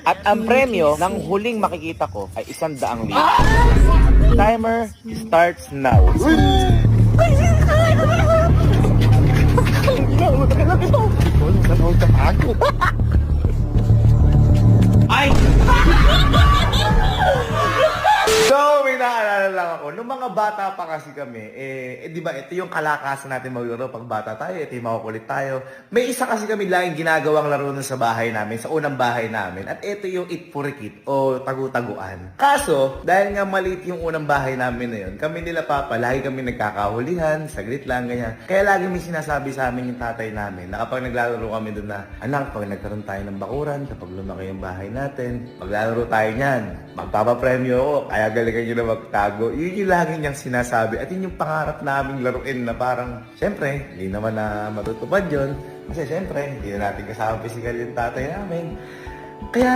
At ang premyo ng huling makikita ko ay 100,000. Timer starts now. Ay! So, may naalala lang ako. Nung mga bata pa kasi kami, di ba, ito yung kalakasan natin maglaro pag bata tayo, ito yung makukulit tayo. May isa kasi kami laging ginagawang laro nun sa bahay namin, sa unang bahay namin. At ito yung itpurikit o tagu-taguan. Kaso, dahil nga maliit yung unang bahay namin na yun, kami nila papa, lagi kami nagkakahulihan, saglit lang, ganyan. Kaya lagi may sinasabi sa amin yung tatay namin na kapag naglalaro kami doon na, anak, pag nagkaroon tayo ng bakuran, kapag lumaki yung bahay natin, maglalaro tayo niyan, magpapapremyo ako, kaya galingan nyo na magtago. Yun yung lagi niyang sinasabi. At yun yung pangarap naming laruin na parang, syempre, hindi naman na matutupad yun. Kasi syempre, hindi na natin kasama physical yung tatay namin. Kaya